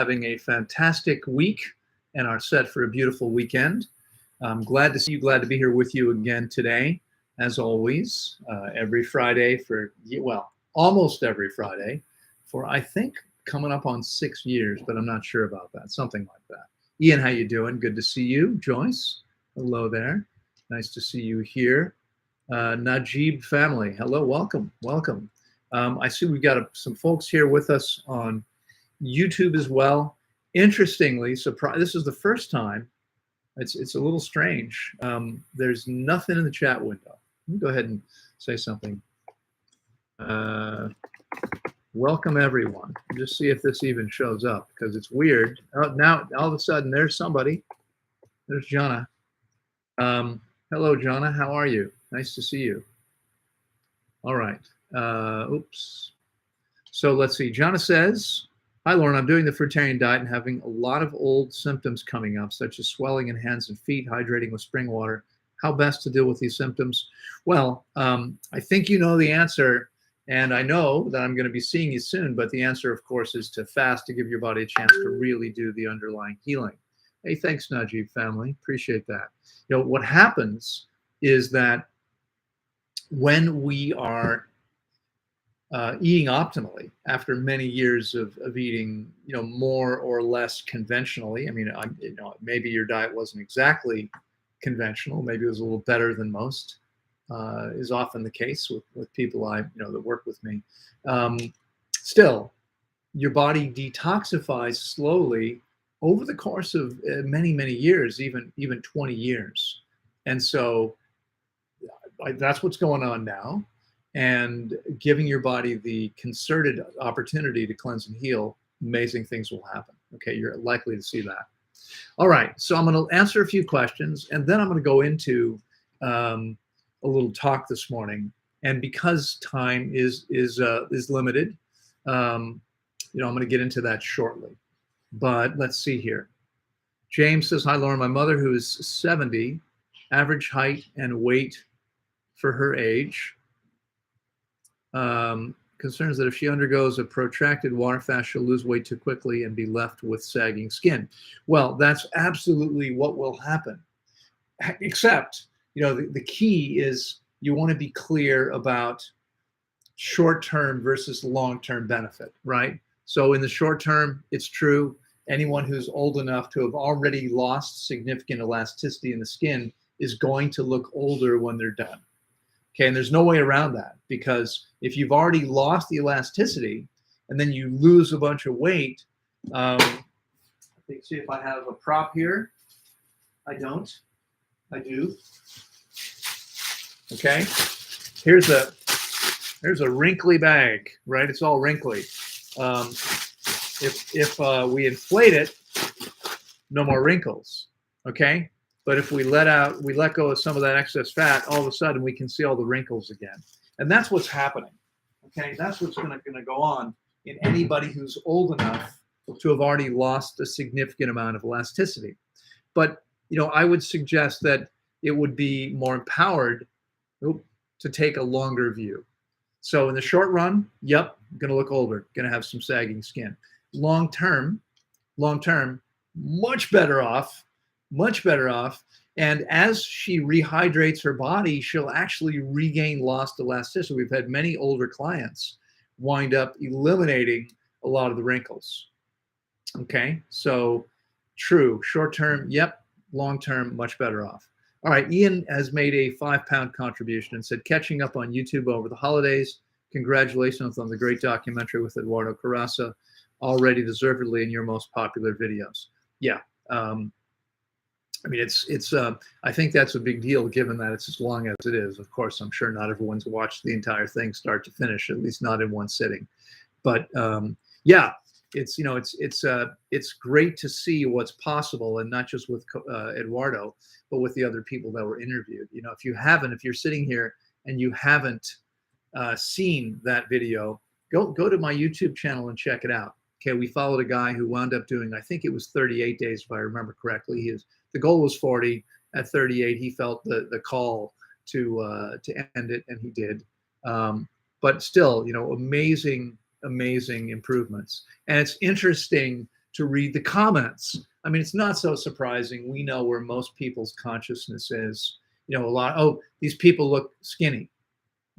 having a fantastic week and are set for a beautiful weekend. I'm glad to see you, glad to be here with you again today, as always, every Friday for, well, almost every Friday for, I think, coming up on 6 years, but I'm not sure about that, something like that. Ian, how you doing? Good to see you. Joyce, hello there. Nice to see you here. Najib family, hello, welcome, welcome. I see we've got some folks here with us on YouTube as well. Interestingly, this is the first time. It's a little strange. There's nothing in the chat window. Let me go ahead and say something. Welcome everyone. Just see if this even shows up because it's weird. Now all of a sudden there's somebody. There's Jonna. Hello Jonna, how are you? Nice to see you. All right. Oops. So let's see. Jonna says, hi, Loren. I'm doing the fruitarian diet and having a lot of old symptoms coming up, such as swelling in hands and feet, hydrating with spring water. How best to deal with these symptoms? Well, I think you know the answer, and I know that I'm going to be seeing you soon, but the answer, of course, is to fast to give your body a chance to really do the underlying healing. Hey, thanks, Najib family. Appreciate that. You know, what happens is that when we are eating optimally after many years of eating, you know, more or less conventionally. I mean, maybe your diet wasn't exactly conventional. Maybe it was a little better than most. Is often the case with people that work with me. Still, your body detoxifies slowly over the course of many years, even 20 years, and so that's what's going on now. And giving your body the concerted opportunity to cleanse and heal, amazing things will happen. Okay, you're likely to see that. All right, so I'm going to answer a few questions, and then I'm going to go into a little talk this morning. And because time is limited, I'm going to get into that shortly. But let's see here. James says, hi, Loren. My mother, who is 70, average height and weight for her age. Concerns that if she undergoes a protracted water fast, she'll lose weight too quickly and be left with sagging skin. Well, that's absolutely what will happen. Except, the key is you want to be clear about short-term versus long-term benefit, right? So in the short term, it's true. Anyone who's old enough to have already lost significant elasticity in the skin is going to look older when they're done. Okay, and there's no way around that, because if you've already lost the elasticity and then you lose a bunch of weight, see if I have a prop here. I don't. I do. Okay, here's a wrinkly bag, right? It's all wrinkly. If we inflate it, no more wrinkles. Okay. But if we let go of some of that excess fat, all of a sudden we can see all the wrinkles again. And that's what's happening. Okay, that's what's going to go on in anybody who's old enough to have already lost a significant amount of elasticity. But, I would suggest that it would be more empowered to take a longer view. So in the short run, yep, going to look older, going to have some sagging skin. Long term, much better off. And as she rehydrates her body, she'll actually regain lost elasticity. We've had many older clients wind up eliminating a lot of the wrinkles. Okay, so true, short term, yep, long term, much better off. All right, Ian has made a 5-pound contribution and said, catching up on YouTube over the holidays. Congratulations on the great documentary with Eduardo Carrasa, already deservedly in your most popular videos. Yeah. I mean, I think that's a big deal given that it's as long as it is. Of course, I'm sure not everyone's watched the entire thing start to finish, at least not in one sitting. But yeah, it's great to see what's possible, and not just with Eduardo, but with the other people that were interviewed. If you're sitting here and you haven't seen that video, go to my YouTube channel and check it out. Okay, we followed a guy who wound up doing, I think it was 38 days, if I remember correctly. The goal was 40. At 38, he felt the call to end it, and he did. But still, amazing improvements. And it's interesting to read the comments. I mean, it's not so surprising. We know where most people's consciousness is. A lot, oh, these people look skinny.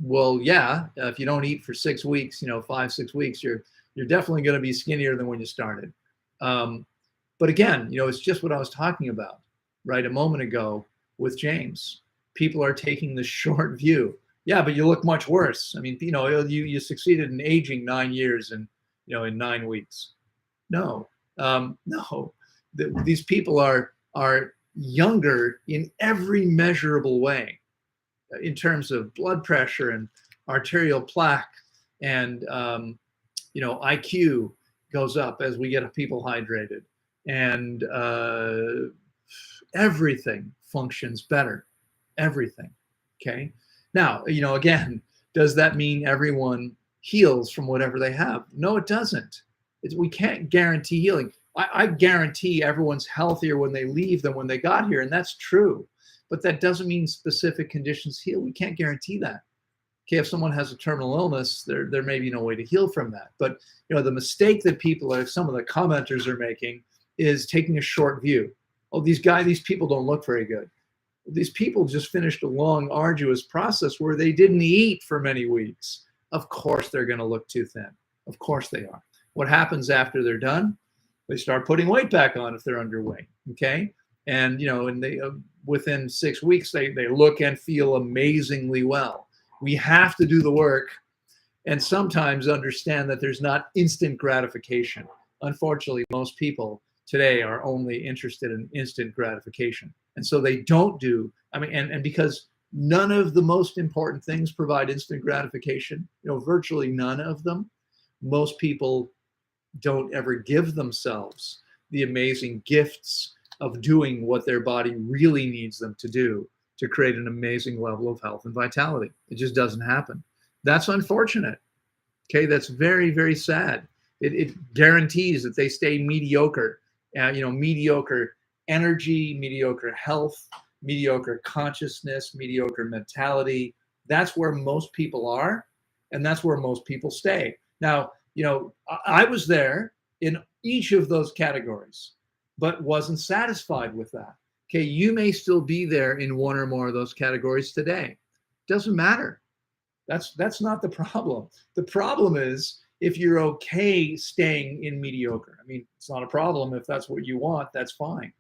Well, yeah, if you don't eat for 6 weeks, 5, 6 weeks, you're definitely going to be skinnier than when you started. But again, it's just what I was talking about, right, a moment ago with James. People are taking the short view. Yeah, but you look much worse. I mean, you succeeded in aging 9 years in 9 weeks. No, no. These people are younger in every measurable way, in terms of blood pressure and arterial plaque, and IQ goes up as we get people hydrated, and everything functions better. Everything. Okay. Now, again, does that mean everyone heals from whatever they have? No, it doesn't. We can't guarantee healing. I guarantee everyone's healthier when they leave than when they got here, and that's true. But that doesn't mean specific conditions heal. We can't guarantee that. Okay, if someone has a terminal illness, there may be no way to heal from that. But the mistake that some of the commenters are making is taking a short view. Oh, these people don't look very good. These people just finished a long, arduous process where they didn't eat for many weeks. Of course they're going to look too thin. Of course they are. What happens after they're done? They start putting weight back on if they're underweight. Okay, and they within 6 weeks they look and feel amazingly well. We have to do the work, and sometimes understand that there's not instant gratification. Unfortunately, most people today are only interested in instant gratification, and so they don't do. I mean, and because none of the most important things provide instant gratification, virtually none of them. Most people don't ever give themselves the amazing gifts of doing what their body really needs them to do to create an amazing level of health and vitality. It just doesn't happen. That's unfortunate. Okay, that's very, very sad. It guarantees that they stay mediocre. Mediocre energy, mediocre health, mediocre consciousness, mediocre mentality. That's where most people are, and that's where most people stay. Now, I was there in each of those categories, but wasn't satisfied with that. Okay, you may still be there in one or more of those categories today. Doesn't matter. That's not the problem. The problem is if you're okay staying in mediocre. I mean, it's not a problem if that's what you want. That's fine.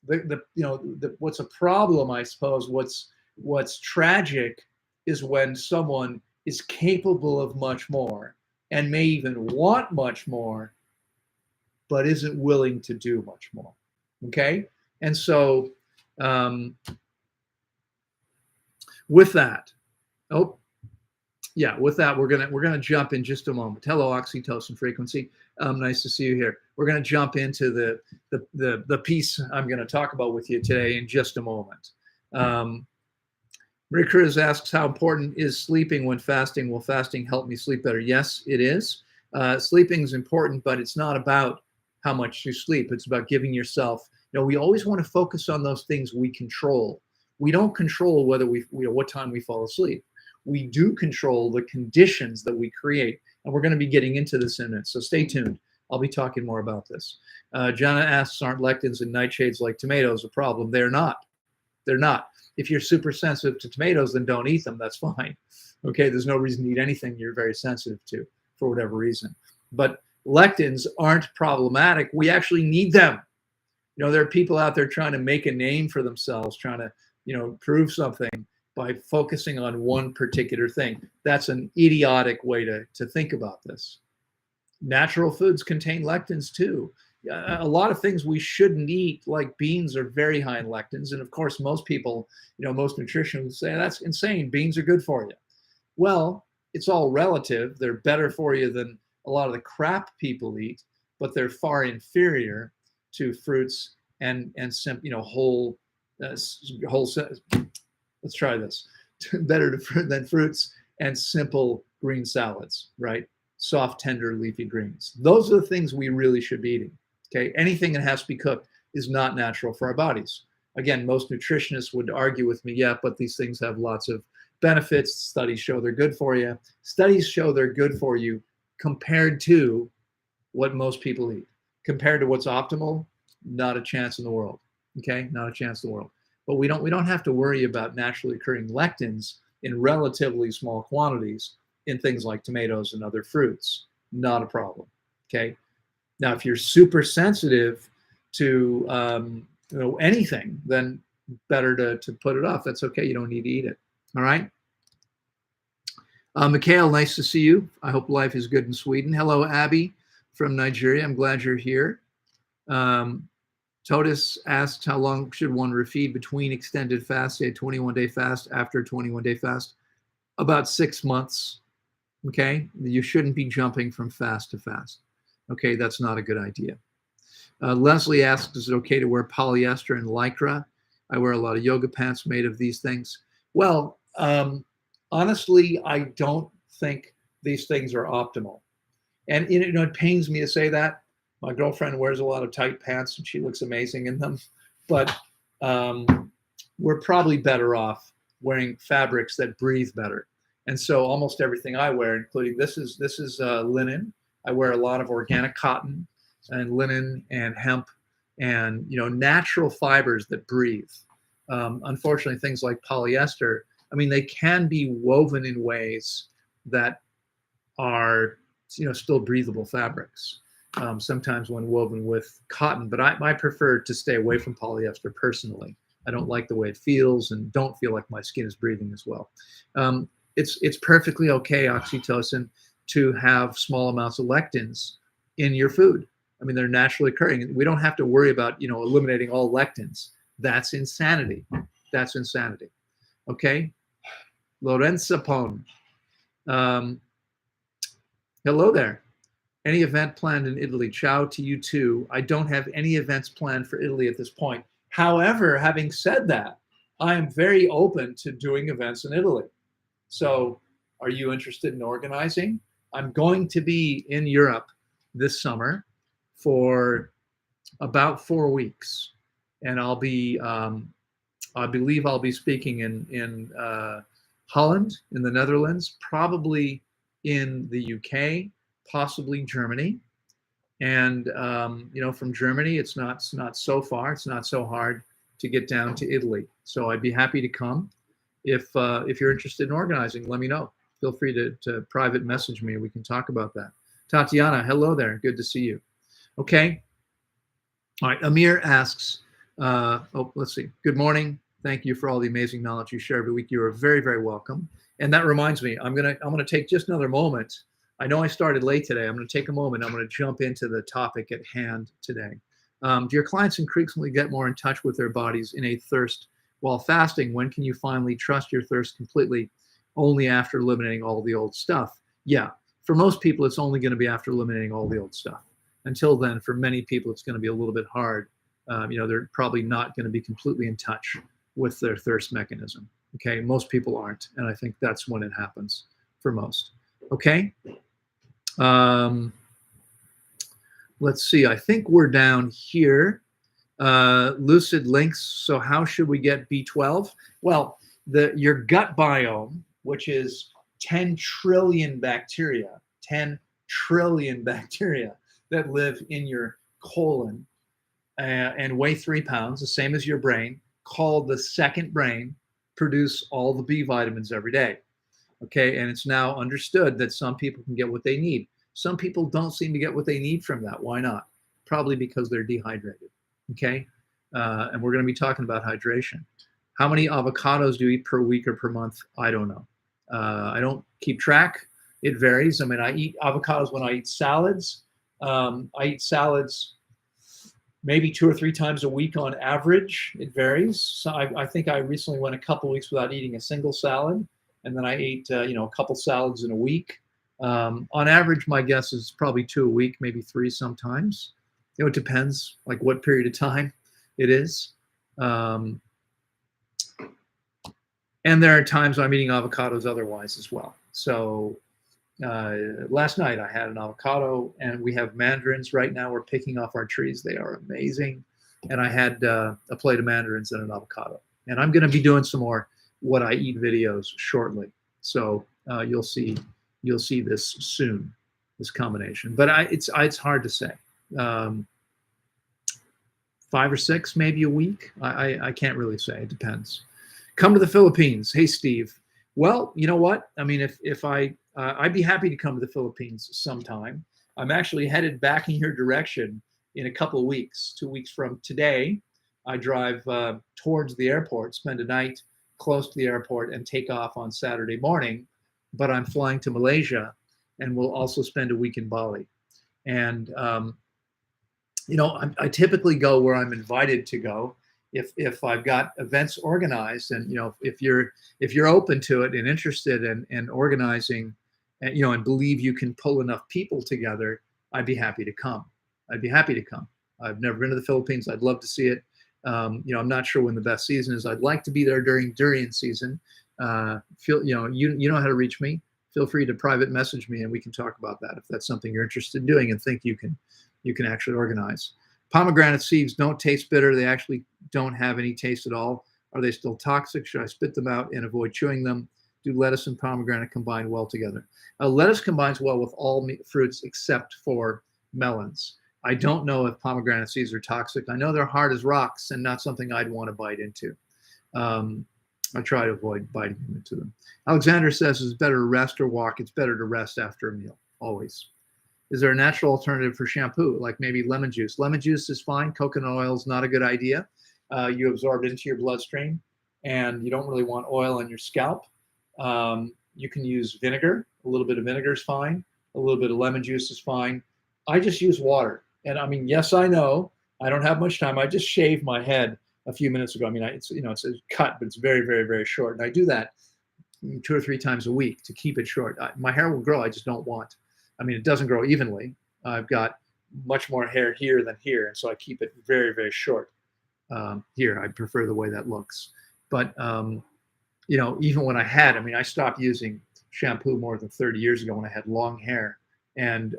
What's a problem, I suppose, what's tragic is when someone is capable of much more and may even want much more, but isn't willing to do much more. Okay, and so with that, with that, we're gonna jump in just a moment. Hello, oxytocin frequency. Nice to see you here. We're gonna jump into the piece I'm gonna talk about with you today in just a moment. Marie Cruz asks, how important is sleeping when fasting? Will fasting help me sleep better? Yes, it is. Sleeping is important, but it's not about how much you sleep. It's about giving yourself, we always want to focus on those things we control. We don't control whether what time we fall asleep. We do control the conditions that we create. And we're going to be getting into this in a minute. So stay tuned. I'll be talking more about this. Jana asks, aren't lectins and nightshades like tomatoes a problem? They're not. They're not. If you're super sensitive to tomatoes, then don't eat them. That's fine. Okay, there's no reason to eat anything you're very sensitive to for whatever reason. But lectins aren't problematic. We actually need them. There are people out there trying to make a name for themselves, trying to, prove something by focusing on one particular thing. That's an idiotic way to think about this. Natural foods contain lectins too. A lot of things we shouldn't eat, like beans, are very high in lectins. And of course, most people, most nutritionists say that's insane. Beans are good for you. Well, it's all relative. They're better for you than a lot of the crap people eat, but they're far inferior to fruits and whole. Let's try this. Better than fruits and simple green salads, right? Soft, tender, leafy greens. Those are the things we really should be eating. Okay, anything that has to be cooked is not natural for our bodies. Again, most nutritionists would argue with me, yeah, but these things have lots of benefits. Studies show they're good for you. Studies show they're good for you compared to what most people eat. compared to what's optimal, not a chance in the world. Okay, not a chance in the world. But we don't have to worry about naturally occurring lectins in relatively small quantities in things like tomatoes and other fruits. Not a problem. Okay. Now, if you're super sensitive to anything, then better to put it off. That's okay. You don't need to eat it. All right. Mikhail, nice to see you. I hope life is good in Sweden. Hello, Abby from Nigeria. I'm glad you're here. Totus asked, how long should one refeed between extended fast, say a 21-day fast, after a 21-day fast? About 6 months. Okay. You shouldn't be jumping from fast to fast. Okay. That's not a good idea. Leslie asks, is it okay to wear polyester and Lycra? I wear a lot of yoga pants made of these things. Well, honestly, I don't think these things are optimal. And it pains me to say that. My girlfriend wears a lot of tight pants and she looks amazing in them. But we're probably better off wearing fabrics that breathe better. And so almost everything I wear, including this is linen. I wear a lot of organic cotton and linen and hemp and natural fibers that breathe. Unfortunately, things like polyester, I mean, they can be woven in ways that are still breathable fabrics. Sometimes when woven with cotton, but I prefer to stay away from polyester personally. I don't like the way it feels and don't feel like my skin is breathing as well. It's perfectly okay, oxytocin, to have small amounts of lectins in your food. I mean, they're naturally occurring. We don't have to worry about, eliminating all lectins. That's insanity. That's insanity. Okay. Loren Sapone. Hello there. Any event planned in Italy? Ciao to you too. I don't have any events planned for Italy at this point. However, having said that, I am very open to doing events in Italy. So are you interested in organizing? I'm going to be in Europe this summer for about 4 weeks. And I'll be, I believe I'll be speaking in Holland, in the Netherlands, probably in the UK, possibly Germany. And, from Germany, it's not so far, it's not so hard to get down to Italy. So I'd be happy to come. If you're interested in organizing, let me know. Feel free to private message me. We can talk about that. Tatiana, hello there. Good to see you. Okay. All right. Amir asks, let's see. Good morning. Thank you for all the amazing knowledge you share every week. You are very, very welcome. And that reminds me, I'm gonna take just another moment. I know I started late today. I'm going to take a moment. I'm going to jump into the topic at hand today. Do your clients increasingly get more in touch with their bodies in a thirst while fasting? When can you finally trust your thirst completely? Only after eliminating all the old stuff. Yeah, for most people, it's only going to be after eliminating all the old stuff. Until then, for many people, it's going to be a little bit hard. They're probably not going to be completely in touch with their thirst mechanism. Okay, most people aren't. And I think that's when it happens for most. Okay. Let's see, I think we're down here. Lucid links. So how should we get B12? Well, your gut biome, which is 10 trillion bacteria that live in your colon and weigh 3 pounds, the same as your brain, called the second brain, produce all the B vitamins every day. Okay, and it's now understood that some people can get what they need. Some people don't seem to get what they need from that. Why not? Probably because they're dehydrated. Okay, and we're going to be talking about hydration. How many avocados do you eat per week or per month? I don't know. I don't keep track. It varies. I mean, I eat avocados when I eat salads. I eat salads maybe 2 or 3 times a week on average. It varies. So I think I recently went a couple weeks without eating a single salad. And then I ate, a couple salads in a week. On average, my guess is probably 2 a week, maybe 3 sometimes. It depends, like what period of time it is. And there are times I'm eating avocados otherwise as well. So last night I had an avocado, and we have mandarins right now. We're picking off our trees. They are amazing. And I had a plate of mandarins and an avocado. And I'm going to be doing some more what I eat videos shortly. So you'll see this soon, this combination. But it's hard to say. 5 or 6, maybe a week. I can't really say. It depends. Come to the Philippines. Hey, Steve. Well, you know what? I mean, if I'd be happy to come to the Philippines sometime. I'm actually headed back in your direction in a couple of weeks. 2 weeks from today, I drive towards the airport, spend a night close to the airport, and take off on Saturday morning. But I'm flying to Malaysia, and we'll also spend a week in Bali. And I typically go where I'm invited to go. If I've got events organized, and if you're open to it and interested in organizing, and believe you can pull enough people together, I'd be happy to come. I'd be happy to come. I've never been to the Philippines. I'd love to see it. I'm not sure when the best season is. I'd like to be there during durian season. You know how to reach me. Feel free to private message me, and we can talk about that if that's something you're interested in doing and think you can actually organize. Pomegranate seeds don't taste bitter. They actually don't have any taste at all. Are they still toxic? Should I spit them out and avoid chewing them? Do lettuce and pomegranate combine well together? Lettuce combines well with all fruits except for melons. I don't know if pomegranate seeds are toxic. I know they're hard as rocks and not something I'd want to bite into. I try to avoid biting into them. Alexander says it's better to rest or walk. It's better to rest after a meal, always. Is there a natural alternative for shampoo, like maybe lemon juice? Lemon juice is fine. Coconut oil is not a good idea. You absorb it into your bloodstream, and you don't really want oil on your scalp. You can use vinegar. A little bit of vinegar is fine. A little bit of lemon juice is fine. I just use water. And I mean, yes, I know I don't have much time. I just shaved my head a few minutes ago. I mean, it's a cut, but it's very, very, very short. And I do that 2 or 3 times a week to keep it short. My hair will grow. I just don't want. I mean, it doesn't grow evenly. I've got much more hair here than here, and so I keep it very, very short. Here, I prefer the way that looks. But even when I stopped using shampoo more than 30 years ago when I had long hair, and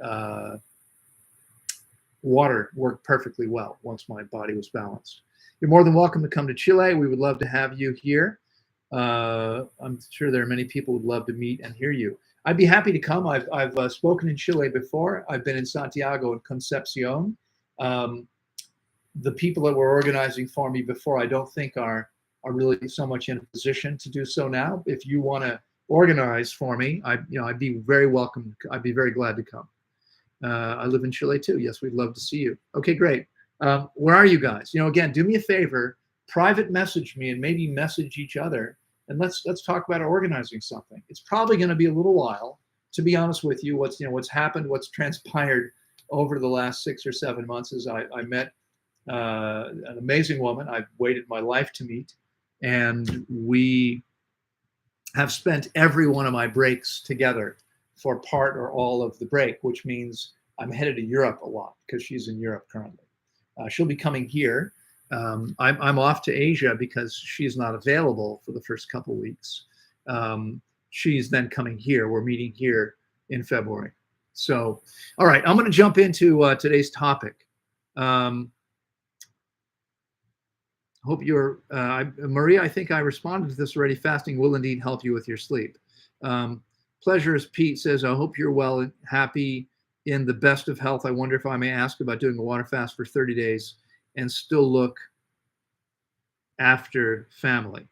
water worked perfectly well once my body was balanced. You're more than welcome to come to Chile. We would love to have you here. I'm sure there are many people who would love to meet and hear you. I'd be happy to come. I've spoken in Chile before. I've been in Santiago and Concepcion. The people that were organizing for me before, I don't think are really so much in a position to do so now. If you want to organize for me, I'd be very welcome. I'd be very glad to come. I live in Chile too. Yes, we'd love to see you. Okay, great. Where are you guys? Again, do me a favor, private message me and maybe message each other. And let's talk about organizing something. It's probably going to be a little while, to be honest with you. What's happened, what's transpired over the last 6 or 7 months is I met an amazing woman I've waited my life to meet, and we have spent every one of my breaks together for part or all of the break, which means I'm headed to Europe a lot because she's in Europe currently. She'll be coming here. I'm off to Asia because she's not available for the first couple of weeks. She's then coming here. We're meeting here in February. So, all right, I'm going to jump into today's topic. Hope you're, Maria, I think I responded to this already. Fasting will indeed help you with your sleep. Pleasure as Pete says, I hope you're well and happy in the best of health. I wonder if I may ask about doing a water fast for 30 days and still look after family.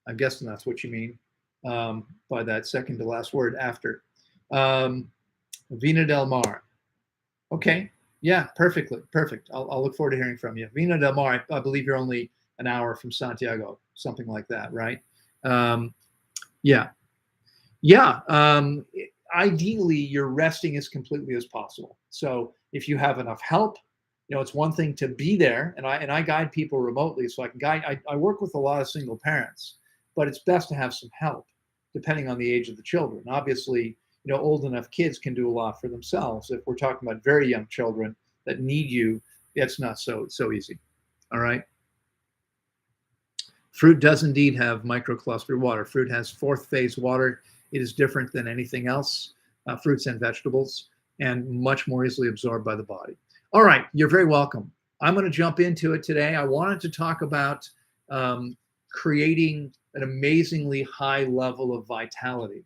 I'm guessing that's what you mean by that second to last word, after. Vina Del Mar. Okay. Yeah, perfect. I'll look forward to hearing from you. Vina Del Mar, I believe you're only an hour from Santiago, something like that, right? Yeah. Ideally, you're resting as completely as possible. So if you have enough help, it's one thing to be there, and I guide people remotely, so I can guide. I work with a lot of single parents, but it's best to have some help, depending on the age of the children. Obviously, old enough kids can do a lot for themselves. If we're talking about very young children that need you, it's not so easy. All right. Fruit does indeed have microcluster water. Fruit has fourth phase water. It is different than anything else, fruits and vegetables, and much more easily absorbed by the body. All right, you're very welcome. I'm going to jump into it today. I wanted to talk about creating an amazingly high level of vitality.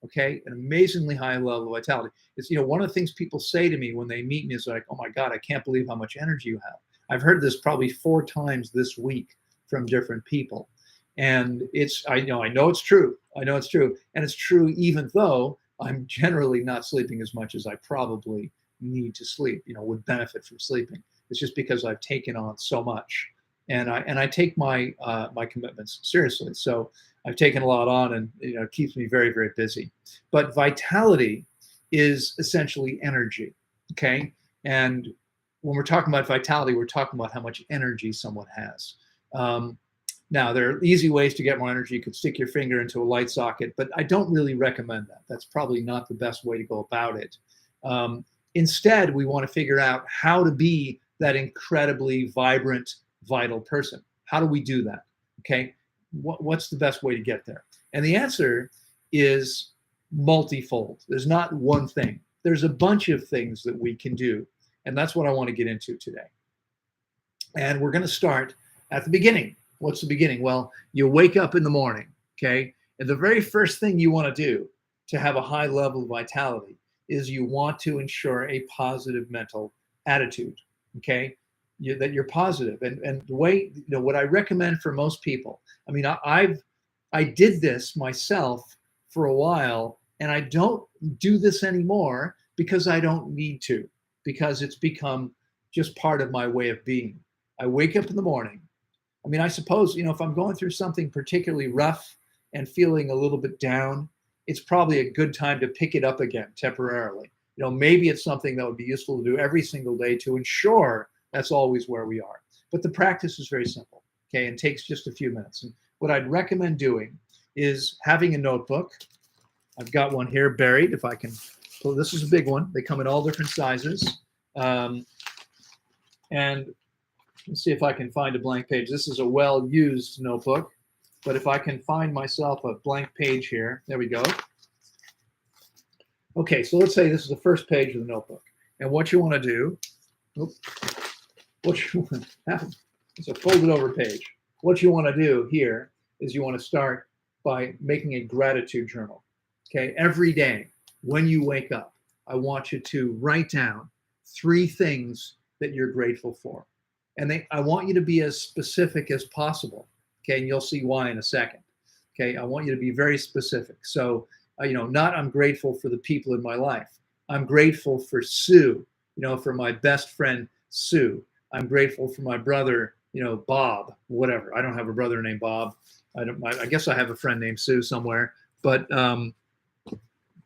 Okay, an amazingly high level of vitality. It's one of the things people say to me when they meet me is like, "Oh my God, I can't believe how much energy you have." I've heard this probably 4 times this week from different people. And I know it's true. I know it's true. And it's true even though I'm generally not sleeping as much as I probably need to sleep, would benefit from sleeping. It's just because I've taken on so much. And I take my my commitments seriously. So I've taken a lot on, and it keeps me very, very busy. But vitality is essentially energy. Okay. And when we're talking about vitality, we're talking about how much energy someone has. Now, there are easy ways to get more energy. You could stick your finger into a light socket, but I don't really recommend that. That's probably not the best way to go about it. Instead, we want to figure out how to be that incredibly vibrant, vital person. How do we do that? Okay. What's the best way to get there? And the answer is multifold. There's not one thing. There's a bunch of things that we can do. And that's what I want to get into today. And we're going to start at the beginning. What's the beginning? Well, you wake up in the morning, okay? And the very first thing you want to do to have a high level of vitality is you want to ensure a positive mental attitude, okay? That you're positive. And the way, what I recommend for most people, I mean, I did this myself for a while, and I don't do this anymore because I don't need to, because it's become just part of my way of being. I wake up in the morning. I mean, I suppose, if I'm going through something particularly rough and feeling a little bit down, it's probably a good time to pick it up again temporarily. Maybe it's something that would be useful to do every single day to ensure that's always where we are. But the practice is very simple, okay, and takes just a few minutes. And what I'd recommend doing is having a notebook. I've got one here buried, if I can. So this is a big one. They come in all different sizes. And let's see if I can find a blank page. This is a well-used notebook, but if I can find myself a blank page here, there we go. Okay, so let's say this is the first page of the notebook. And what you want to do, it's a folded over page. What you want to do here is you want to start by making a gratitude journal. Okay, every day when you wake up, I want you to write down 3 things that you're grateful for. And I want you to be as specific as possible. Okay, and you'll see why in a second. Okay, I want you to be very specific. So, not I'm grateful for the people in my life. I'm grateful for Sue, for my best friend, Sue. I'm grateful for my brother, Bob, whatever. I don't have a brother named Bob. I guess I have a friend named Sue somewhere, but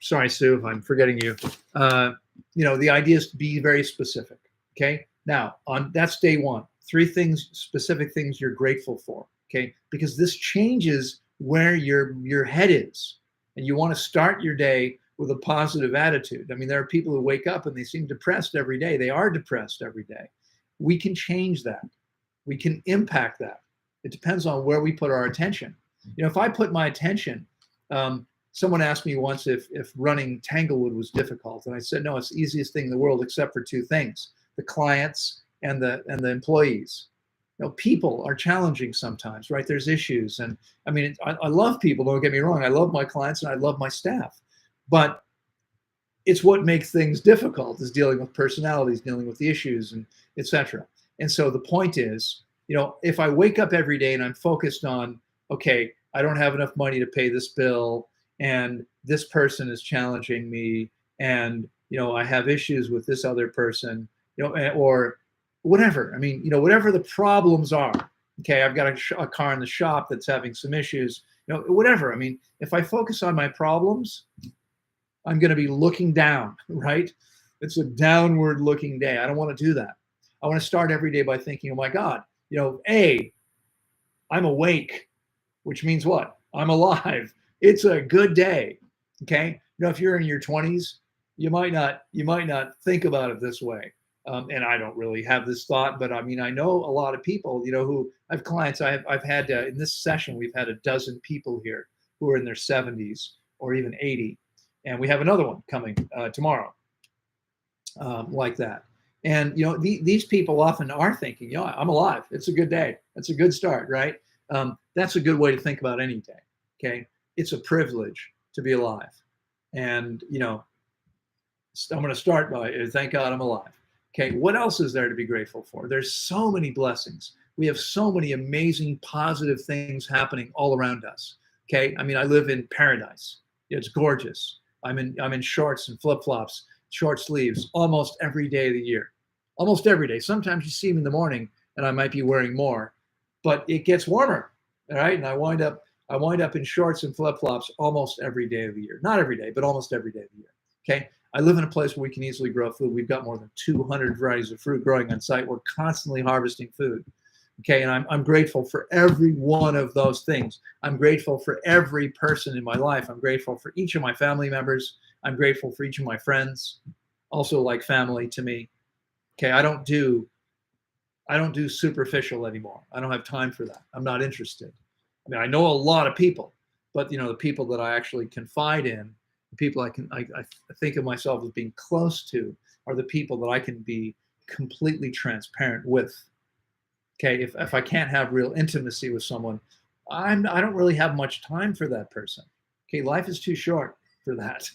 sorry, Sue, if I'm forgetting you. The idea is to be very specific. Okay. Now, that's day 1. 3 specific things you're grateful for. Okay, because this changes where your head is, and you want to start your day with a positive attitude. I mean, there are people who wake up and they seem depressed every day. They are depressed every day. We can change that. We can impact that. It depends on where we put our attention. If I put my attention, someone asked me once if running Tanglewood was difficult, and I said, no, it's the easiest thing in the world except for 2 things: the clients and the employees. People are challenging sometimes, right? There's issues. And I mean, I love people, don't get me wrong. I love my clients and I love my staff, but it's what makes things difficult is dealing with personalities, dealing with the issues, and etc. And so the point is, if I wake up every day and I'm focused on, okay, I don't have enough money to pay this bill, and this person is challenging me, and I have issues with this other person, or whatever. I mean, whatever the problems are. Okay, I've got a car in the shop that's having some issues. Whatever. I mean, if I focus on my problems, I'm going to be looking down, right? It's a downward looking day. I don't want to do that. I want to start every day by thinking, oh my God, I'm awake, which means what? I'm alive. It's a good day. Okay. If you're in your 20s, you might not think about it this way. And I don't really have this thought, but I mean, I know a lot of people, who I have clients. I've had in this session, we've had a dozen people here who are in their 70s or even 80. And we have another one coming tomorrow like that. And, these people often are thinking, I'm alive. It's a good day. It's a good start, right? That's a good way to think about any day. Okay. It's a privilege to be alive. And, I'm going to start by, thank God I'm alive. Okay, what else is there to be grateful for? There's so many blessings. We have so many amazing positive things happening all around us. Okay, I mean, I live in paradise. It's gorgeous. I'm in shorts and flip-flops, short sleeves almost every day of the year. Almost every day. Sometimes you see me in the morning and I might be wearing more, but it gets warmer. All right. And I wind up in shorts and flip-flops almost every day of the year. Not every day, but almost every day of the year. Okay. I live in a place where we can easily grow food. We've got more than 200 varieties of fruit growing on site. We're constantly harvesting food. Okay, and I'm grateful for every one of those things. I'm grateful for every person in my life. I'm grateful for each of my family members. I'm grateful for each of my friends, also like family to me. Okay, I don't do superficial anymore. I don't have time for that. I'm not interested. I mean, I know a lot of people, but the people that I actually confide in, the people I think of myself as being close to, are the people that I can be completely transparent with. Okay, if I can't have real intimacy with someone, I don't really have much time for that person. Okay, life is too short for that.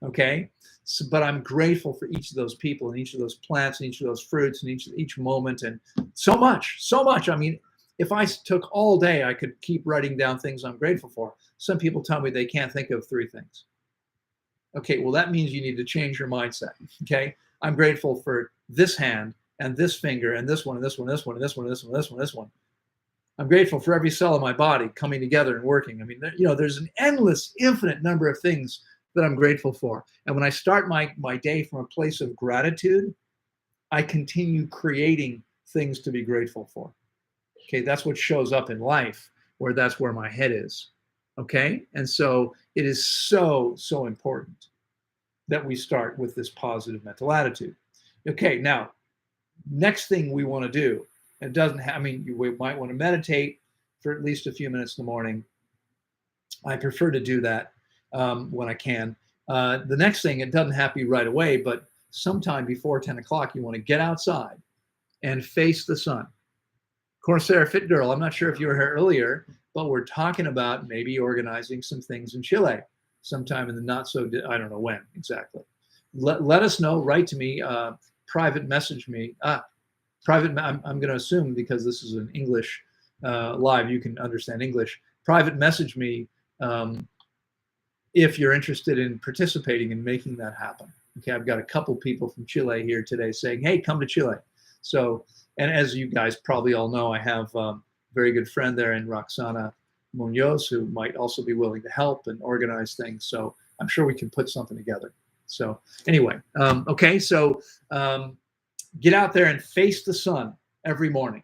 Okay, so, but I'm grateful for each of those people and each of those plants and each of those fruits and each moment, and so much. I mean, if I took all day, I could keep writing down things I'm grateful for. Some people tell me they can't think of 3 things. Okay, well, that means you need to change your mindset. Okay, I'm grateful for this hand and this finger and this one and this one, this one, and this one, and this one, and this one, and this one. I'm grateful for every cell of my body coming together and working. I mean, there's an endless, infinite number of things that I'm grateful for. And when I start my day from a place of gratitude, I continue creating things to be grateful for. Okay, that's what shows up in life, that's where my head is. Okay, and so it is so important that we start with this positive mental attitude. Okay, now, next thing we want to do, it doesn't have, I mean, we might want to meditate for at least a few minutes in the morning. I prefer to do that when I can. The next thing, it doesn't have to be right away, but sometime before 10 o'clock, you want to get outside and face the sun. Corsair Fit Girl, I'm not sure if you were here earlier, but we're talking about maybe organizing some things in Chile sometime in the not so, I don't know when exactly. Let us know, write to me, private message me. I'm going to assume, because this is an English live, you can understand English. Private message me if you're interested in participating in making that happen. Okay, I've got a couple people from Chile here today saying, hey, come to Chile. So, and as you guys probably all know, I have a very good friend there in Roxana Munoz, who might also be willing to help and organize things. So I'm sure we can put something together. So anyway, okay, so get out there and face the sun every morning.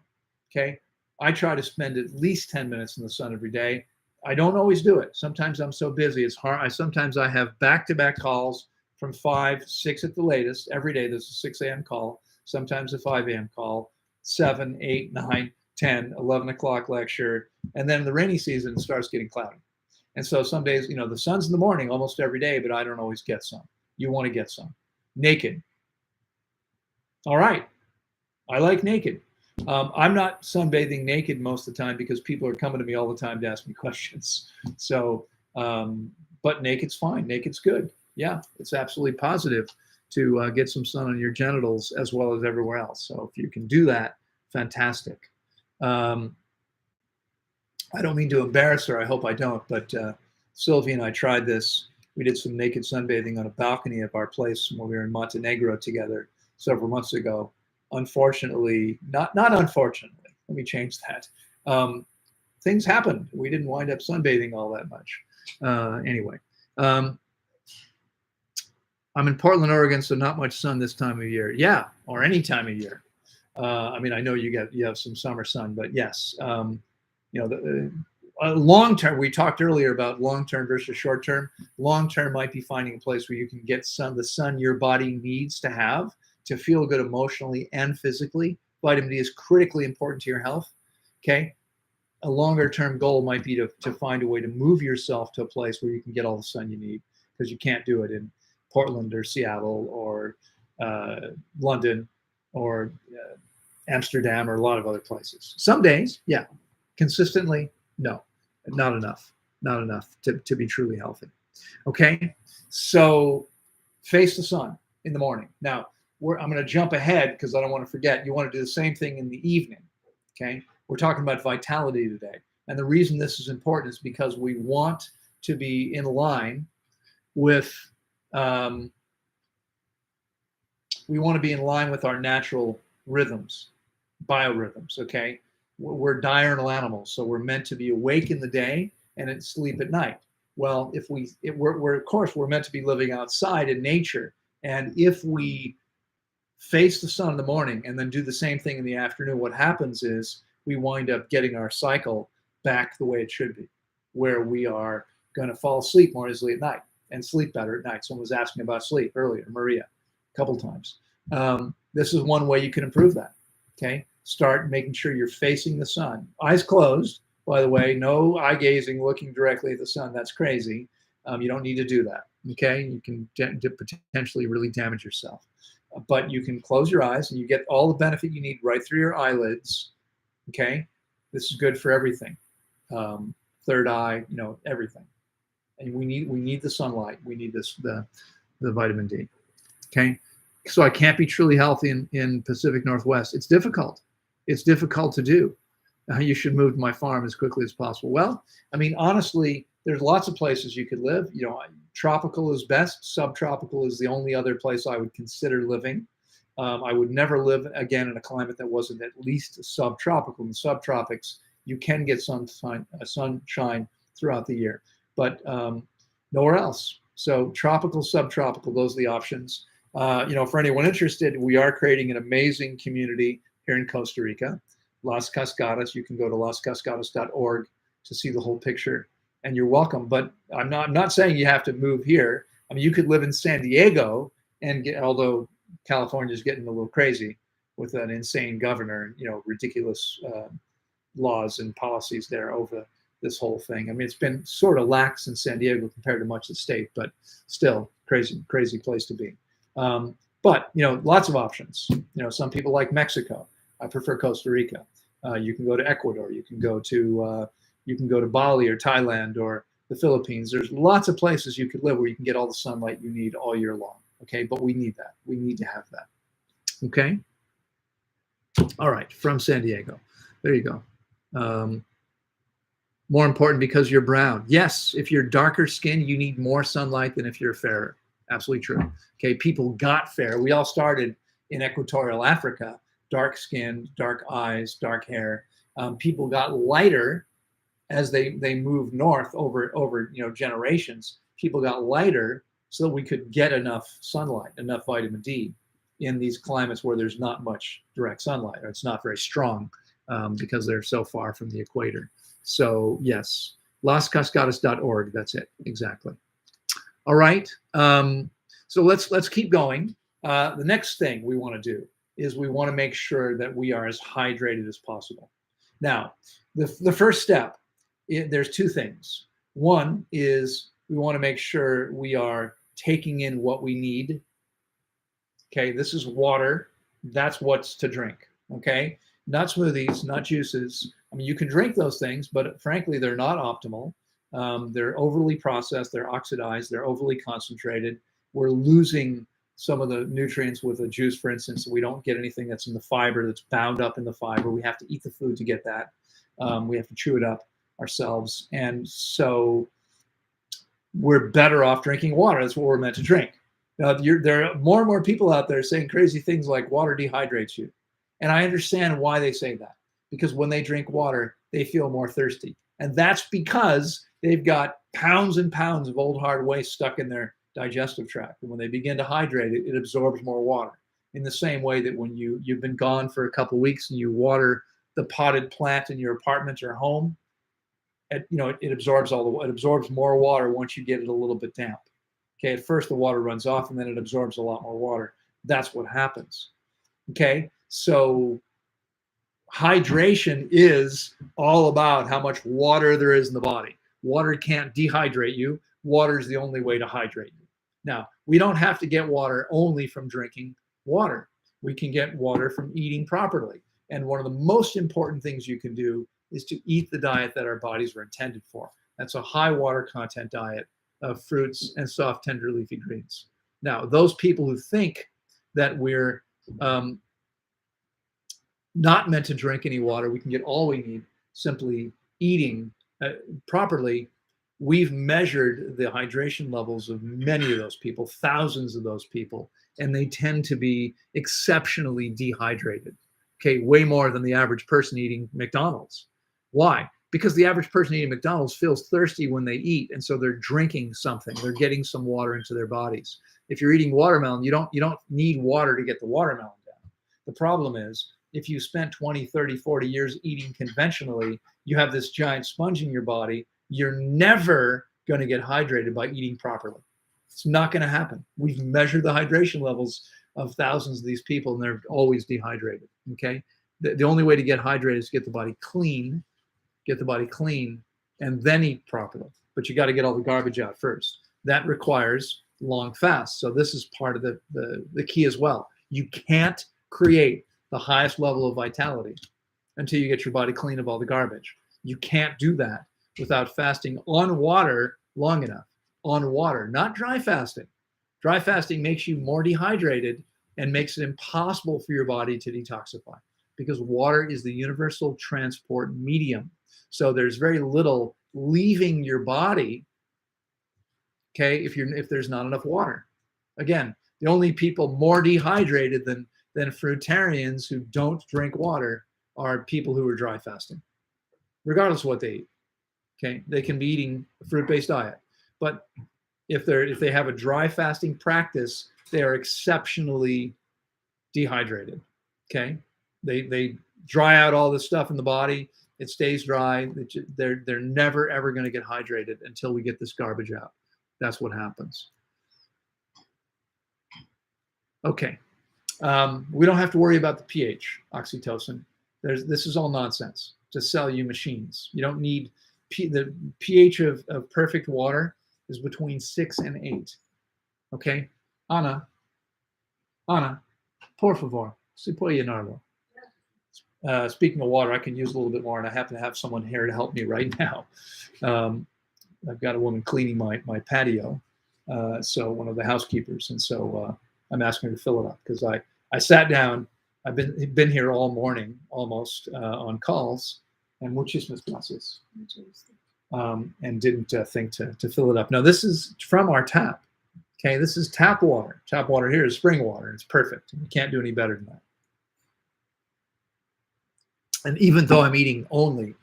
Okay, I try to spend at least 10 minutes in the sun every day. I don't always do it. Sometimes I'm so busy, it's hard. Sometimes I have back-to-back calls from 5, 6 at the latest. Every day there's a 6 a.m. call, sometimes a 5 a.m. call, 7, 8, 9, 10, 11 o'clock lecture. And then the rainy season starts getting cloudy. And so some days, the sun's in the morning almost every day, but I don't always get some. You want to get some. Naked. All right. I like naked. I'm not sunbathing naked most of the time because people are coming to me all the time to ask me questions. So, but naked's fine. Naked's good. Yeah, it's absolutely positive to get some sun on your genitals as well as everywhere else. So if you can do that, fantastic. I don't mean to embarrass her. I hope I don't. But Sylvie and I tried this. We did some naked sunbathing on a balcony of our place when we were in Montenegro together several months ago. Unfortunately, not unfortunately, let me change that. Things happened. We didn't wind up sunbathing all that much. Anyway, I'm in Portland, Oregon, so not much sun this time of year. Yeah, or any time of year. I mean, I know you have some summer sun, but yes, long term. We talked earlier about long term versus short term. Long term might be finding a place where you can get the sun your body needs to have to feel good emotionally and physically. Vitamin D is critically important to your health. Okay. A longer term goal might be to find a way to move yourself to a place where you can get all the sun you need, because you can't do it in Portland or Seattle or London or Amsterdam or a lot of other places. Some days, yeah. Consistently, no, not enough to be truly healthy. Okay. So face the sun in the morning. Now, I'm going to jump ahead because I don't want to forget. You want to do the same thing in the evening. Okay. We're talking about vitality today. And the reason this is important is because we want to be in line with our natural rhythms, biorhythms. Okay. We're diurnal animals, so we're meant to be awake in the day and sleep at night. Well, if we're of course we're meant to be living outside in nature, and if we face the sun in the morning and then do the same thing in the afternoon, what happens is we wind up getting our cycle back the way it should be, where we are going to fall asleep more easily at night and sleep better at night. Someone was asking about sleep earlier, Maria, a couple times. This is one way you can improve that. Okay, start making sure you're facing the sun, eyes closed. By the way, no eye gazing, looking directly at the sun. That's crazy. You don't need to do that. Okay, you can potentially really damage yourself. But you can close your eyes and you get all the benefit you need right through your eyelids. Okay, this is good for everything. Third eye, everything. And we need the sunlight. We need the vitamin D. Okay, so I can't be truly healthy in Pacific Northwest. It's difficult. It's difficult to do. You should move to my farm as quickly as possible. Well, I mean, honestly, there's lots of places you could live. Tropical is best. Subtropical is the only other place I would consider living. I would never live again in a climate that wasn't at least subtropical. In the subtropics, you can get sunshine throughout the year, but nowhere else. So tropical, subtropical, those are the options. For anyone interested, we are creating an amazing community here in Costa Rica, Las Cascadas. You can go to lascascadas.org to see the whole picture, and you're welcome. But I'm not saying you have to move here. I mean, you could live in San Diego although California is getting a little crazy with an insane governor, ridiculous laws and policies there over this whole thing. I mean, it's been sort of lax in San Diego compared to much of the state, but still crazy place to be. But lots of options. Some people like Mexico. I prefer Costa Rica. You can go to Ecuador. You can go to Bali or Thailand or the Philippines. There's lots of places you could live where you can get all the sunlight you need all year long. Okay, but we need that. We need to have that. Okay. All right, from San Diego. There you go. More important because you're brown. Yes, if you're darker skinned, you need more sunlight than if you're fairer. Absolutely true. Okay, people got fair. We all started in equatorial Africa, dark skinned, dark eyes, dark hair. People got lighter as they moved north over generations. People got lighter so that we could get enough sunlight, enough vitamin D in these climates where there's not much direct sunlight, or it's not very strong because they're so far from the equator. So yes, lascascadas.org. That's it, exactly. All right. So let's keep going. The next thing we want to do is we want to make sure that we are as hydrated as possible. Now, the first step, there's two things. One is we want to make sure we are taking in what we need. Okay, this is water. That's what's to drink. Okay, not smoothies, not juices. I mean, you can drink those things, but frankly, they're not optimal. They're overly processed, they're oxidized, they're overly concentrated. We're losing some of the nutrients with a juice, for instance. We don't get anything that's in the fiber, that's bound up in the fiber. We have to eat the food to get that. We have to chew it up ourselves. And so we're better off drinking water. That's what we're meant to drink. Now, there are more and more people out there saying crazy things like water dehydrates you. And I understand why they say that, because when they drink water, they feel more thirsty. And that's because they've got pounds and pounds of old hard waste stuck in their digestive tract. And when they begin to hydrate it, it absorbs more water. In the same way that when you've been gone for a couple of weeks and you water the potted plant in your apartment or home, it absorbs it absorbs more water once you get it a little bit damp. Okay, at first the water runs off and then it absorbs a lot more water. That's what happens. Okay, so hydration is all about how much water there is in the body. Water can't dehydrate you. Water is the only way to hydrate you. Now, we don't have to get water only from drinking water. We can get water from eating properly. And one of the most important things you can do is to eat the diet that our bodies were intended for. That's a high water content diet of fruits and soft, tender leafy greens. Now, those people who think that we're not meant to drink any water. We can get all we need simply eating properly. We've measured the hydration levels of many of those people, thousands of those people, and they tend to be exceptionally dehydrated. Okay, way more than the average person eating McDonald's. Why? Because the average person eating McDonald's feels thirsty when they eat, and so they're drinking something. They're getting some water into their bodies. If you're eating watermelon, you don't need water to get the watermelon down. The problem is, if you spent 20, 30, 40 years eating conventionally, you have this giant sponge in your body. You're never going to get hydrated by eating properly. It's not going to happen. We've measured the hydration levels of thousands of these people, and they're always dehydrated. Okay, the only way to get hydrated is to get the body clean, and then eat properly. But you got to get all the garbage out first. That requires long fasts. So this is part of the key as well. You can't create the highest level of vitality until you get your body clean of all the garbage. You can't do that without fasting on water long enough. On water, not dry fasting. Dry fasting makes you more dehydrated and makes it impossible for your body to detoxify, because water is the universal transport medium. So there's very little leaving your body, okay, if there's not enough water. Again, the only people more dehydrated than fruitarians who don't drink water are people who are dry fasting, regardless of what they eat. Okay, they can be eating a fruit-based diet, but if they have a dry fasting practice, they are exceptionally dehydrated. Okay, they dry out all this stuff in the body. It stays dry. They're never ever going to get hydrated until we get this garbage out. That's what happens. Okay, we don't have to worry about the pH, oxytocin. This is all nonsense to sell you machines. You don't need the pH of perfect water is between 6 and 8. Okay, Ana, por favor, si puede llenarlo. Speaking of water, I can use a little bit more, and I happen to have someone here to help me right now. I've got a woman cleaning my patio, so one of the housekeepers, and so I'm asking her to fill it up because I sat down. I've been here all morning almost on calls, and muchísimas gracias, and didn't think to fill it up. Now this is from our tap. Okay, this is tap water. Tap water here is spring water. It's perfect. You can't do any better than that. And even though I'm eating only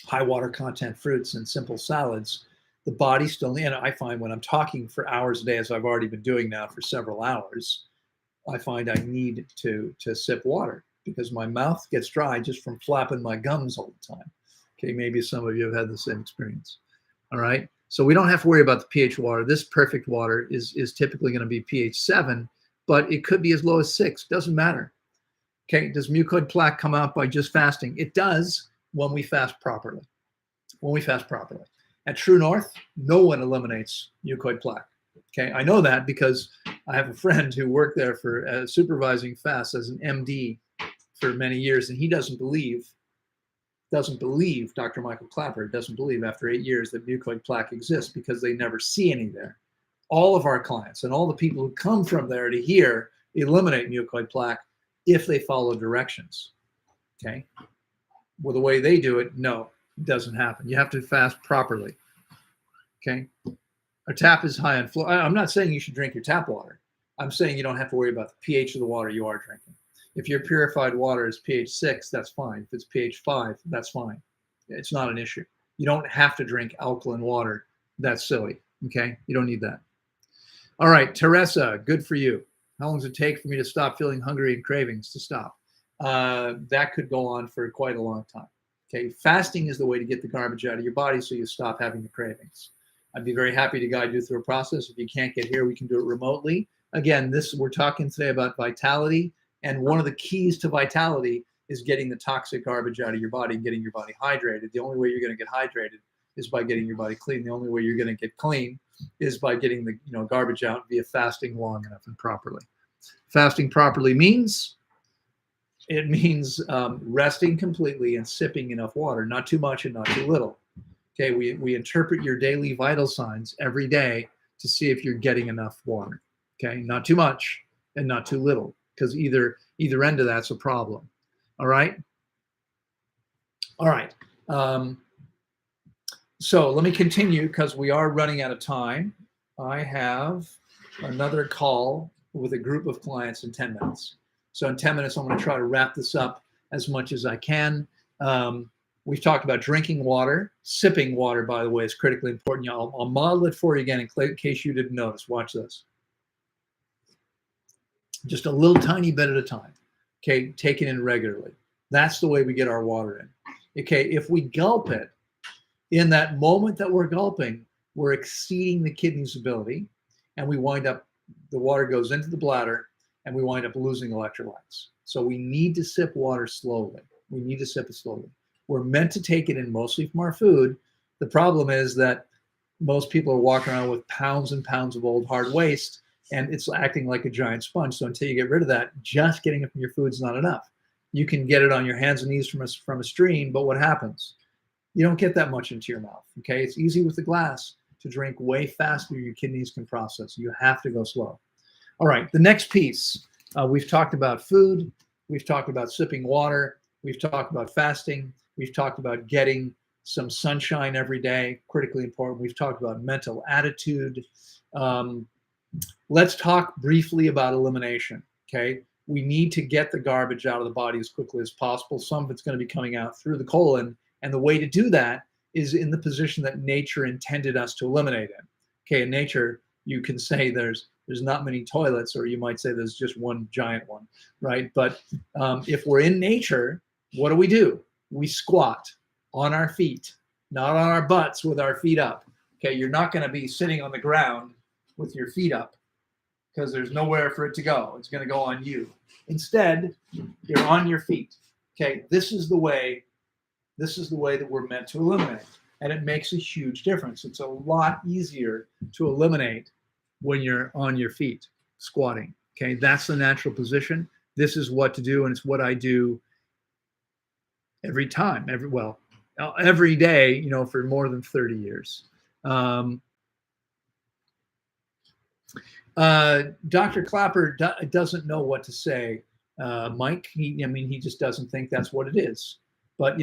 high water content fruits and simple salads, the body still, and I find when I'm talking for hours a day, as I've already been doing now for several hours, I find I need to sip water because my mouth gets dry just from flapping my gums all the time. Okay, maybe some of you have had the same experience. All right, so we don't have to worry about the pH water. This perfect water is typically going to be pH 7, but it could be as low as 6. Doesn't matter. Okay, does mucoid plaque come out by just fasting? It does when we fast properly. When we fast properly. At True North, no one eliminates mucoid plaque. Okay, I know that because I have a friend who worked there for supervising fasts as an MD for many years, and he doesn't believe, Dr. Michael Clapper doesn't believe after 8 years that mucoid plaque exists because they never see any there. All of our clients and all the people who come from there to here eliminate mucoid plaque if they follow directions. Okay, well, the way they do it, no, it doesn't happen. You have to fast properly. Okay, our tap is high on fluoride. I'm not saying you should drink your tap water. I'm saying you don't have to worry about the pH of the water you are drinking. If your purified water is pH 6, that's fine. If it's pH 5, that's fine. It's not an issue. You don't have to drink alkaline water. That's silly. Okay, you don't need that. All right, Teresa, good for you. How long does it take for me to stop feeling hungry and cravings to stop? That could go on for quite a long time. Okay, fasting is the way to get the garbage out of your body so you stop having the cravings. I'd be very happy to guide you through a process. If you can't get here, we can do it remotely. Again, we're talking today about vitality, and one of the keys to vitality is getting the toxic garbage out of your body and getting your body hydrated. The only way you're going to get hydrated is by getting your body clean. The only way you're going to get clean is by getting the garbage out via fasting long enough and properly. Fasting properly means resting completely and sipping enough water, not too much and not too little. Okay, we interpret your daily vital signs every day to see if you're getting enough water. Okay, not too much, and not too little, because either end of that's a problem. All right. All right. So let me continue because we are running out of time. I have another call with a group of clients in 10 minutes. So in 10 minutes, I'm going to try to wrap this up as much as I can. We've talked about drinking water. Sipping water, by the way, is critically important. I'll model it for you again in case you didn't notice. Watch this. Just a little tiny bit at a time. Okay, take it in regularly. That's the way we get our water in. Okay, if we gulp it, in that moment that we're gulping, we're exceeding the kidney's ability, and we wind up, the water goes into the bladder, and we wind up losing electrolytes. So we need to sip water slowly. We need to sip it slowly. We're meant to take it in mostly from our food. The problem is that most people are walking around with pounds and pounds of old hard waste, and it's acting like a giant sponge. So until you get rid of that, just getting it from your food is not enough. You can get it on your hands and knees from a stream, but what happens? You don't get that much into your mouth, okay? It's easy with the glass to drink way faster than your kidneys can process. You have to go slow. All right, the next piece, we've talked about food, we've talked about sipping water, we've talked about fasting, we've talked about getting some sunshine every day, critically important. We've talked about mental attitude. Let's talk briefly about elimination, okay? We need to get the garbage out of the body as quickly as possible. Some of it's going to be coming out through the colon, and the way to do that is in the position that nature intended us to eliminate in. Okay, in nature, you can say there's not many toilets, or you might say there's just one giant one, right? But if we're in nature, what do? We squat on our feet, not on our butts with our feet up. Okay, you're not going to be sitting on the ground with your feet up because there's nowhere for it to go. It's going to go on you. Instead, you're on your feet. Okay, this is the way that we're meant to eliminate. And it makes a huge difference. It's a lot easier to eliminate when you're on your feet, squatting. Okay, that's the natural position. This is what to do, and it's what I do every time, every day, for more than 30 years. Dr. Clapper doesn't know what to say. Mike, he just doesn't think that's what it is. But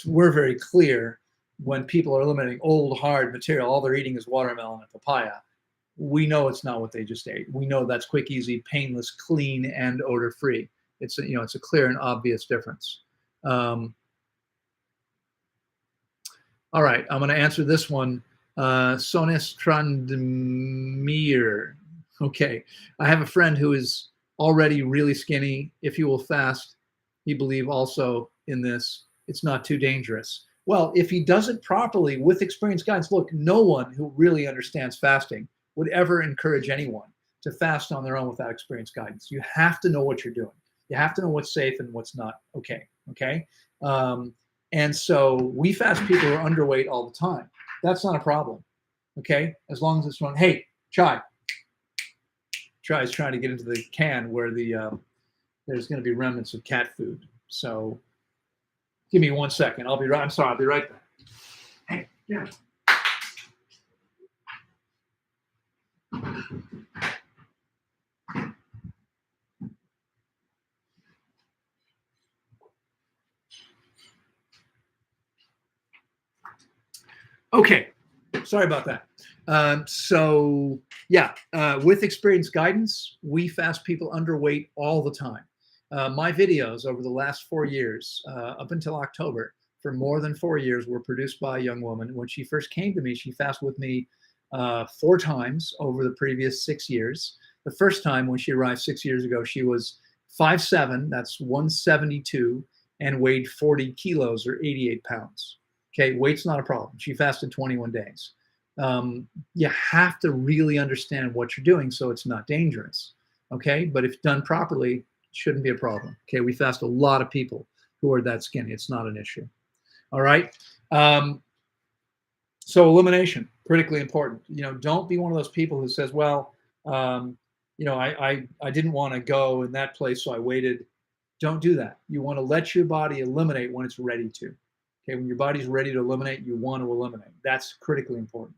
we're very clear when people are eliminating old, hard material, all they're eating is watermelon and papaya. We know it's not what they just ate. We know that's quick, easy, painless, clean, and odor-free. It's a clear and obvious difference. All right, I'm going to answer this one. Sonis Trandmir. Okay, I have a friend who is already really skinny. If he will fast, he believe also in this. It's not too dangerous. Well, if he does it properly with experienced guidance, look, no one who really understands fasting would ever encourage anyone to fast on their own without experienced guidance. You have to know what you're doing. You have to know what's safe and what's not okay. And so we fast people who are underweight all the time. That's not a problem. Okay, as long as it's wrong. Hey, Chai. Chai's trying to get into the can where there's going to be remnants of cat food. So give me 1 second. I'm sorry. I'll be right back. Hey, yeah. Okay, sorry about that. With experienced guidance, we fast people underweight all the time. My videos over the last 4 years, up until October, for more than 4 years, were produced by a young woman. When she first came to me, she fasted with me 4 times over the previous 6 years. The first time when she arrived 6 years ago, she was 5'7", that's 172, and weighed 40 kilos or 88 pounds. Okay, weight's not a problem. She fasted 21 days. You have to really understand what you're doing so it's not dangerous. Okay, but if done properly, it shouldn't be a problem. Okay, we fast a lot of people who are that skinny. It's not an issue. All right. So elimination, critically important. Don't be one of those people who says, well, I didn't want to go in that place, so I waited. Don't do that. You want to let your body eliminate when it's ready to. Okay, when your body's ready to eliminate, you want to eliminate. That's critically important.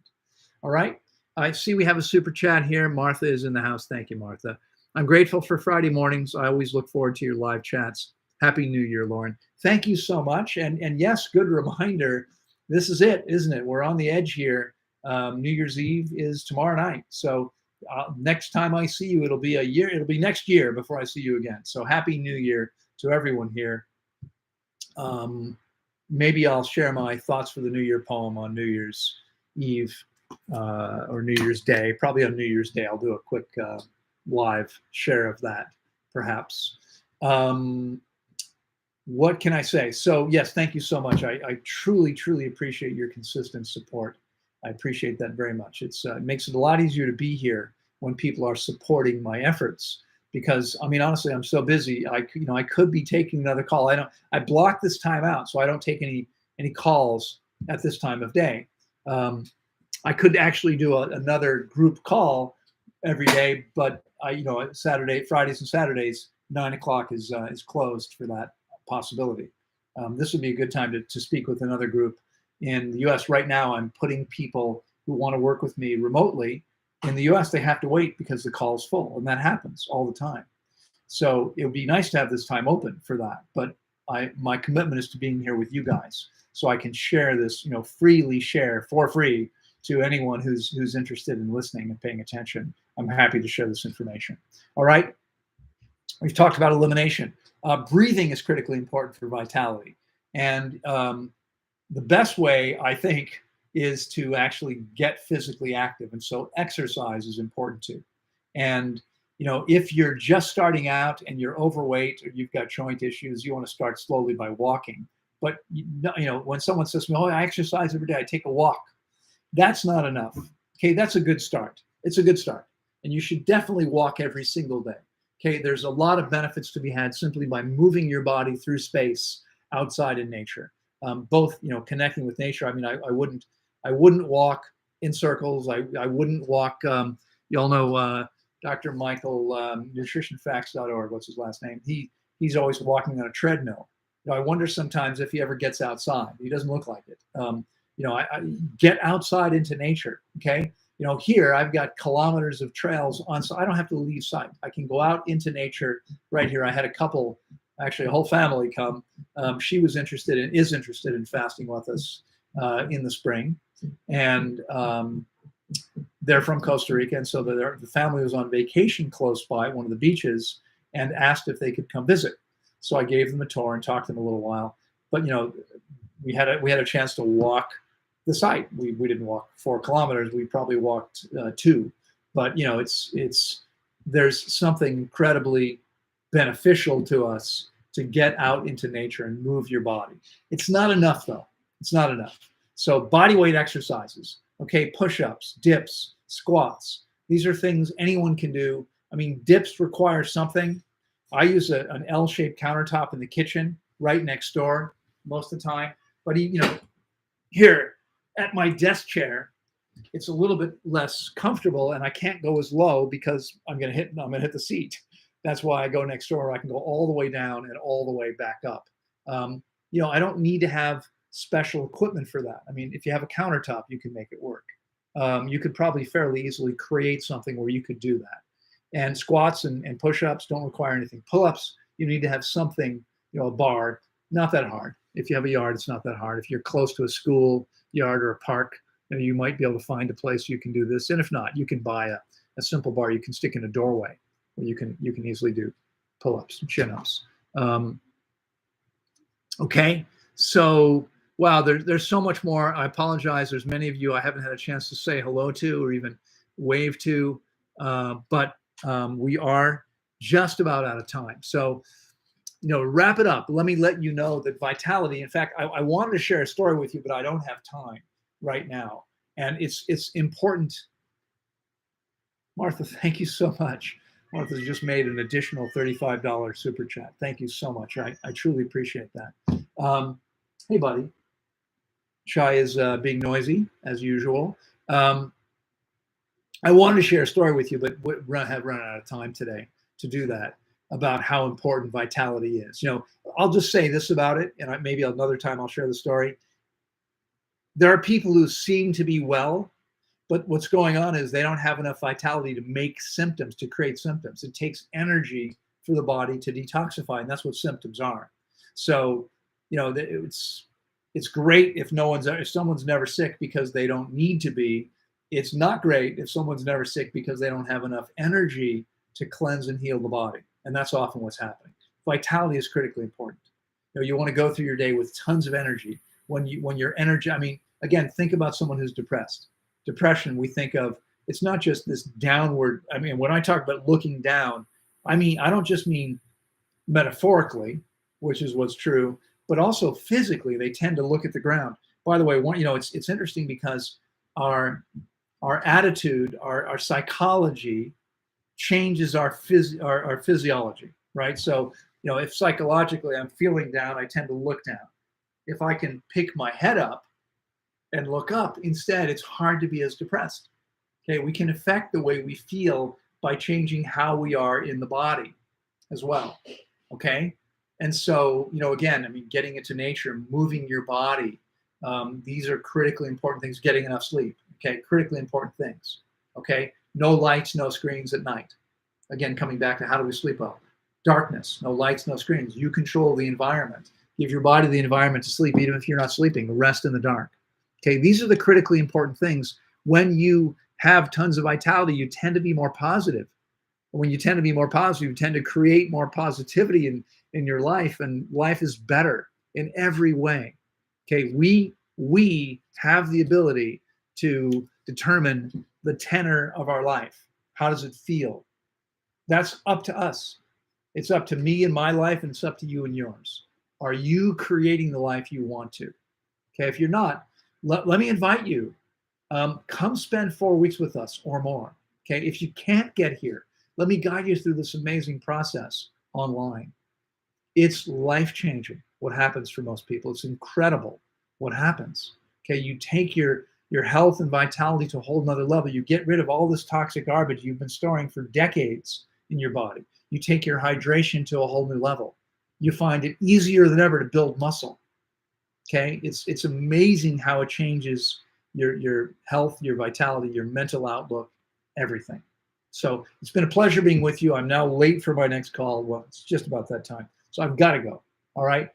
All right. I see we have a super chat here. Martha is in the house. Thank you, Martha. I'm grateful for Friday mornings. I always look forward to your live chats. Happy New Year, Loren. Thank you so much. And yes, good reminder. This is it, isn't it? We're on the edge here. New Year's Eve is tomorrow night. So next time I see you, it'll be a year. It'll be next year before I see you again. So Happy New Year to everyone here. Maybe I'll share my thoughts for the New Year poem on New Year's Eve or New Year's Day. Probably on New Year's Day, I'll do a quick live share of that, perhaps. What can I say? So yes, thank you so much. I truly, truly appreciate your consistent support. I appreciate that very much. It makes it a lot easier to be here when people are supporting my efforts. Because I mean, honestly, I'm so busy. I could be taking another call. I block this time out, so I don't take any calls at this time of day. I could actually do another group call every day, but Fridays and Saturdays, 9 o'clock is closed for that possibility. This would be a good time to speak with another group in the U.S. Right now, I'm putting people who want to work with me remotely. In the US, they have to wait because the call's full, and that happens all the time. So it would be nice to have this time open for that. But my commitment is to being here with you guys, so I can share this, freely share for free to anyone who's interested in listening and paying attention. I'm happy to share this information. All right. We've talked about elimination. Breathing is critically important for vitality. And the best way, I think, is to actually get physically active. And so exercise is important too. And, if you're just starting out and you're overweight or you've got joint issues, you want to start slowly by walking. But, when someone says to me, oh, I exercise every day, I take a walk. That's not enough. Okay, that's a good start. It's a good start. And you should definitely walk every single day. Okay, there's a lot of benefits to be had simply by moving your body through space outside in nature. Both, connecting with nature. I mean, I wouldn't walk in circles. I wouldn't walk. You all know Dr. Michael, nutritionfacts.org. What's his last name? He's always walking on a treadmill. I wonder sometimes if he ever gets outside. He doesn't look like it. I get outside into nature. Okay. Here I've got kilometers of trails on, so I don't have to leave site. I can go out into nature right here. I had a couple, actually a whole family come. She is interested in fasting with us in the spring. And they're from Costa Rica, and so the family was on vacation close by one of the beaches and asked if they could come visit. So I gave them a tour and talked to them a little while. But we had a chance to walk the site. We didn't walk 4 kilometers. We probably walked 2. But there's something incredibly beneficial to us to get out into nature and move your body. It's not enough though. It's not enough. So body weight exercises, okay, push-ups, dips, squats. These are things anyone can do. I mean, dips require something. I use an L-shaped countertop in the kitchen right next door most of the time. But here at my desk chair, it's a little bit less comfortable, and I can't go as low because I'm gonna hit the seat. That's why I go next door. I can go all the way down and all the way back up. I don't need to have special equipment for that. I mean, if you have a countertop, you can make it work. You could probably fairly easily create something where you could do that. And squats and push-ups don't require anything. Pull-ups, you need to have something, a bar, not that hard. If you have a yard, it's not that hard. If you're close to a school yard or a park, you might be able to find a place you can do this. And if not, you can buy a simple bar you can stick in a doorway where you can easily do pull-ups and chin-ups. Okay, so wow, there's so much more. I apologize. There's many of you I haven't had a chance to say hello to or even wave to, but we are just about out of time. So, wrap it up. Let me let you know that vitality, in fact, I wanted to share a story with you, but I don't have time right now. And it's important. Martha, thank you so much. Martha's just made an additional $35 super chat. Thank you so much. I truly appreciate that. Hey, buddy. Shai is being noisy, as usual. I wanted to share a story with you, but have run out of time today to do that, about how important vitality is. I'll just say this about it, and maybe another time I'll share the story. There are people who seem to be well, But what's going on is they don't have enough vitality to make symptoms, to create symptoms. It takes energy for the body to detoxify, and that's what symptoms are. So, it's great if someone's never sick because they don't need to be. It's not great if someone's never sick because they don't have enough energy to cleanse and heal the body, and that's often what's happening. Vitality is critically important. You want to go through your day with tons of energy. When you're energy, again, think about someone who's depressed. Depression, we think of, it's not just this downward. When I talk about looking down, I don't just mean metaphorically, which is what's true, but also physically. They tend to look at the ground. By the way, it's interesting because our attitude, our psychology changes our physiology, right? So, if psychologically I'm feeling down, I tend to look down. If I can pick my head up and look up instead, it's hard to be as depressed. Okay, we can affect the way we feel by changing how we are in the body as well. Okay, and so, again, getting into nature, moving your body, these are critically important things. Getting enough sleep, okay, critically important things. Okay, no lights, no screens at night. Again, coming back to how do we sleep well? Darkness, no lights, no screens. You control the environment. Give your body the environment to sleep, even if you're not sleeping. Rest in the dark. Okay, these are the critically important things. When you have tons of vitality, you tend to be more positive. When you tend to be more positive, you tend to create more positivity in your life, and life is better in every way. Okay, we have the ability to determine the tenor of our life. How does it feel? That's up to us. It's up to me in my life, and it's up to you in yours. Are you creating the life you want to? Okay, if you're not, let me invite you. Come spend 4 weeks with us or more. Okay, if you can't get here, let me guide you through this amazing process online. It's life-changing what happens for most people. It's incredible what happens. Okay, you take your health and vitality to a whole nother level. You get rid of all this toxic garbage you've been storing for decades in your body. You take your hydration to a whole new level. You find it easier than ever to build muscle. Okay, it's amazing how it changes your health, your vitality, your mental outlook, everything. So it's been a pleasure being with you. I'm now late for my next call. Well, it's just about that time. So I've got to go. All right.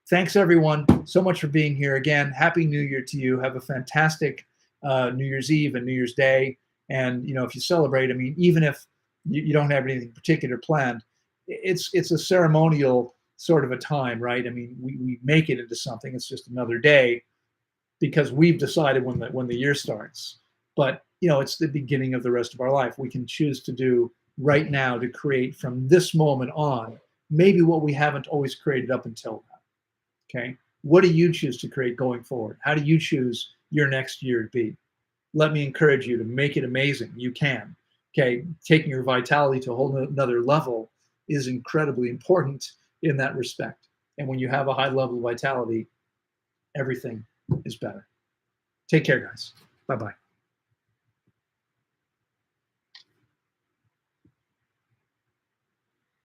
Thanks, everyone, so much for being here. Again, Happy New Year to you. Have a fantastic New Year's Eve and New Year's Day. And, if you celebrate, even if you don't have anything particular planned, it's a ceremonial sort of a time, right? We make it into something. It's just another day because we've decided when the year starts. But, it's the beginning of the rest of our life. We can choose to do right now to create from this moment on, maybe what we haven't always created up until now. Okay. What do you choose to create going forward? How do you choose your next year to be? Let me encourage you to make it amazing. You can. Okay. Taking your vitality to a whole another level is incredibly important in that respect. And when you have a high level of vitality, everything is better. Take care, guys. Bye-bye.